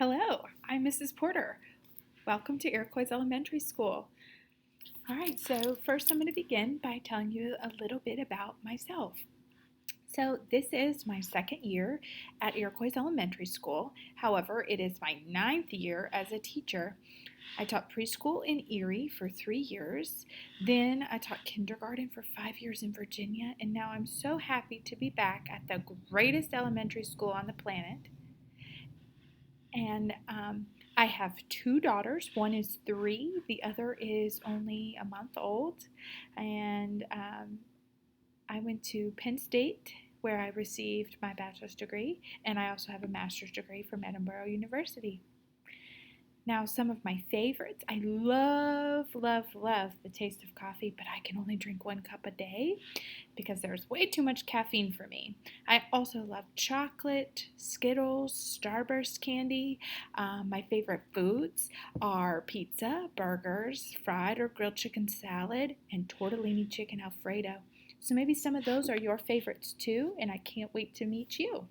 Hello, I'm Mrs. Porter. Welcome to Iroquois Elementary School. All right, so first I'm going to begin by telling you a little bit about myself. So this is my second year at Iroquois Elementary School. However, it is my 9th year as a teacher. I taught preschool in Erie for 3 years. Then I taught kindergarten for 5 years in Virginia. And now I'm so happy to be back at the greatest elementary school on the planet. And I have 2 daughters. One is 3, the other is only a month old. And I went to Penn State where I received my bachelor's degree, and I also have a master's degree from Edinboro University. Now, some of my favorites. I love the taste of coffee, but I can only drink 1 cup a day because there's way too much caffeine for me. I also love chocolate, Skittles, Starburst candy. My favorite foods are pizza, burgers, fried or grilled chicken salad, and tortellini chicken Alfredo. So maybe some of those are your favorites too, and I can't wait to meet you.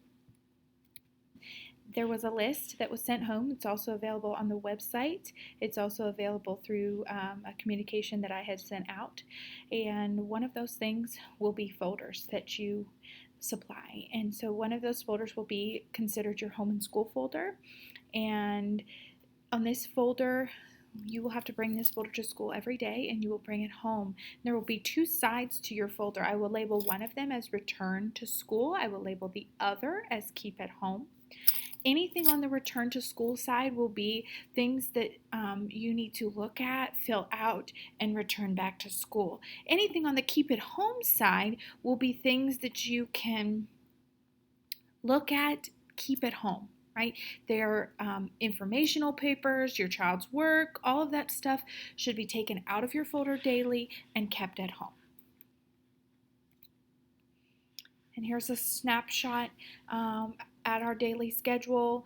There was a list that was sent home. It's also available on the website. It's also available through a communication that I had sent out. And one of those things will be folders that you supply. And so one of those folders will be considered your home and school folder. And on this folder, you will have to bring this folder to school every day, and you will bring it home. There will be 2 sides to your folder. I will label one of them as return to school. I will label the other as keep at home. Anything on the return to school side will be things that you need to look at, fill out, and return back to school. Anything on the keep at home side will be things that you can look at, keep at home, right? They're informational papers, your child's work, all of that stuff should be taken out of your folder daily and kept at home. And here's a snapshot at our daily schedule.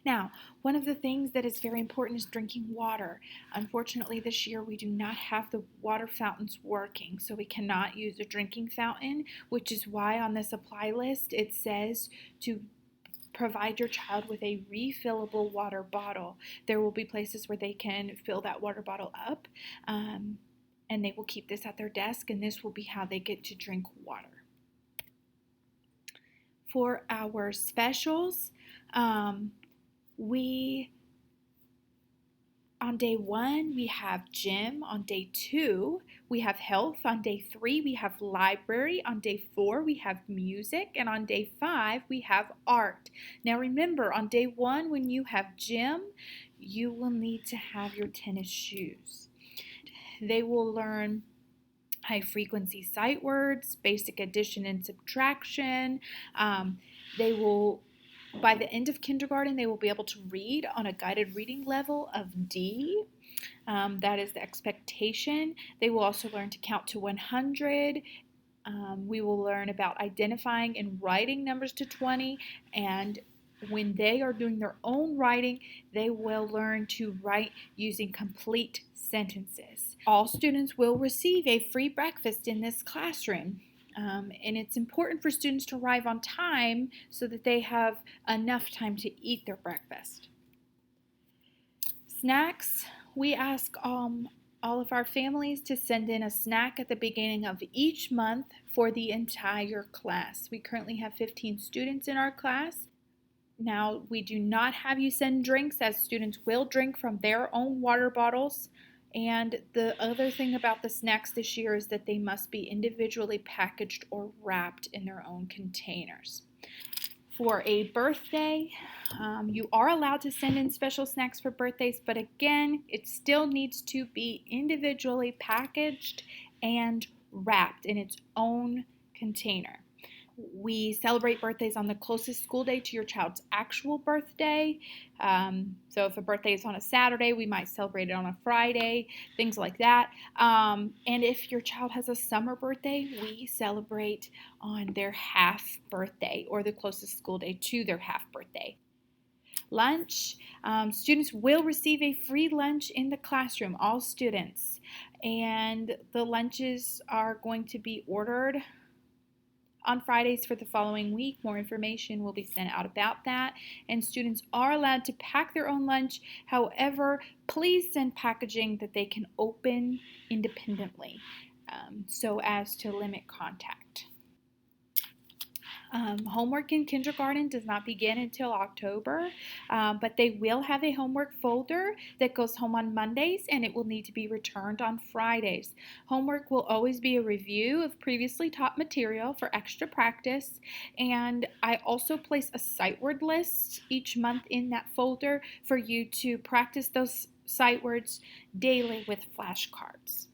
Now, one of the things that is very important is drinking water. Unfortunately, this year we do not have the water fountains working, so we cannot use a drinking fountain, which is why on the supply list it says to provide your child with a refillable water bottle. There will be places where they can fill that water bottle up, and they will keep this at their desk, and this will be how they get to drink water. For our specials, on day 1, we have gym. On day 2, we have health. On day 3, we have library. On day 4, we have music. And on day 5, we have art. Now remember, on day 1, when you have gym, you will need to have your tennis shoes. They will learn high frequency sight words, basic addition and subtraction. By the end of kindergarten, they will be able to read on a guided reading level of D. That is the expectation. They will also learn to count to 100. We will learn about identifying and writing numbers to 20. And when they are doing their own writing, they will learn to write using complete sentences. All students will receive a free breakfast in this classroom. And it's important for students to arrive on time so that they have enough time to eat their breakfast. Snacks, we ask all of our families to send in a snack at the beginning of each month for the entire class. We currently have 15 students in our class. Now, we do not have you send drinks, as students will drink from their own water bottles. And the other thing about the snacks this year is that they must be individually packaged or wrapped in their own containers. For a birthday, you are allowed to send in special snacks for birthdays, but again, it still needs to be individually packaged and wrapped in its own container. We celebrate birthdays on the closest school day to your child's actual birthday. So if a birthday is on a Saturday, we might celebrate it on a Friday, things like that. And if your child has a summer birthday, we celebrate on their half birthday or the closest school day to their half birthday. Lunch, students will receive a free lunch in the classroom, all students. And the lunches are going to be ordered on Fridays for the following week. More information will be sent out about that, and students are allowed to pack their own lunch. However, please send packaging that they can open independently so as to limit contact. Homework in kindergarten does not begin until October, but they will have a homework folder that goes home on Mondays, and it will need to be returned on Fridays. Homework will always be a review of previously taught material for extra practice, and I also place a sight word list each month in that folder for you to practice those sight words daily with flashcards.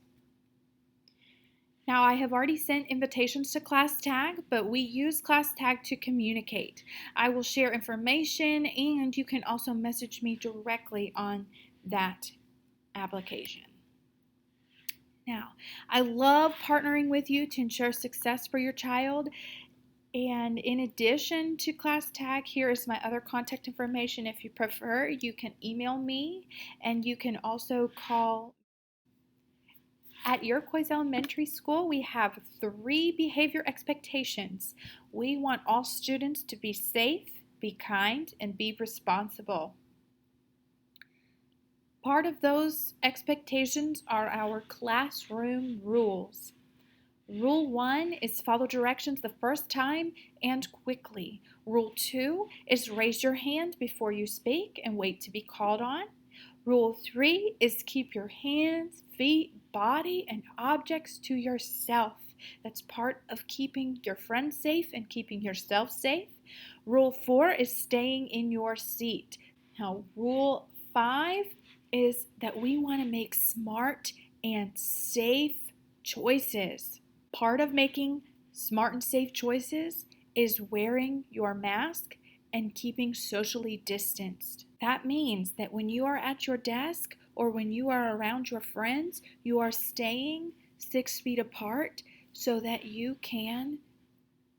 Now, I have already sent invitations to ClassTag, but we use ClassTag to communicate. I will share information, and you can also message me directly on that application. Now, I love partnering with you to ensure success for your child. And in addition to ClassTag, here is my other contact information. If you prefer, you can email me, and you can also call. At Iroquois Elementary School, we have 3 behavior expectations. We want all students to be safe, be kind, and be responsible. Part of those expectations are our classroom rules. Rule 1 is follow directions the first time and quickly. Rule 2 is raise your hand before you speak and wait to be called on. Rule 3 is keep your hands, feet, body, and objects to yourself. That's part of keeping your friends safe and keeping yourself safe. Rule 4 is staying in your seat. Now, Rule 5 is that we want to make smart and safe choices. Part of making smart and safe choices is wearing your mask and keeping socially distanced. That means that when you are at your desk or when you are around your friends, you are staying 6 feet apart so that you can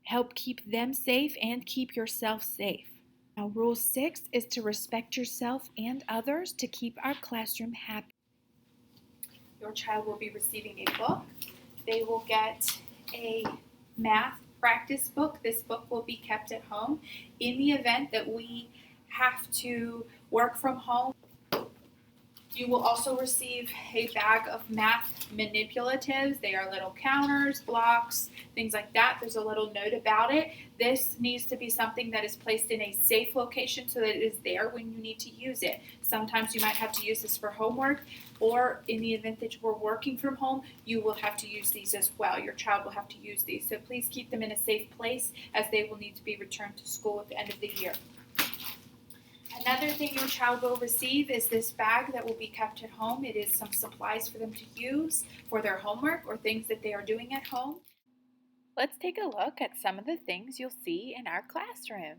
help keep them safe and keep yourself safe. Now, Rule 6 is to respect yourself and others to keep our classroom happy. Your child will be receiving a book. They will get a math practice book. This book will be kept at home. In the event that we have to work from home, you will also receive a bag of math manipulatives. They are little counters, blocks, things like that. There's a little note about it. This needs to be something that is placed in a safe location so that it is there when you need to use it. Sometimes you might have to use this for homework, or in the event that you are working from home, you will have to use these as well. Your child will have to use these. So please keep them in a safe place as they will need to be returned to school at the end of the year. Another thing your child will receive is this bag that will be kept at home. It is some supplies for them to use for their homework or things that they are doing at home. Let's take a look at some of the things you'll see in our classroom.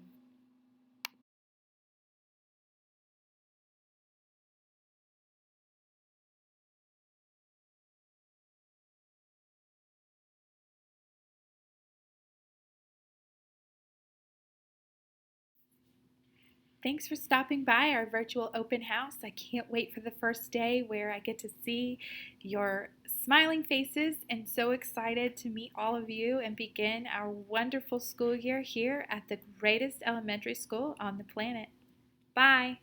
Thanks for stopping by our virtual open house. I can't wait for the first day where I get to see your smiling faces, and so excited to meet all of you and begin our wonderful school year here at the greatest elementary school on the planet. Bye.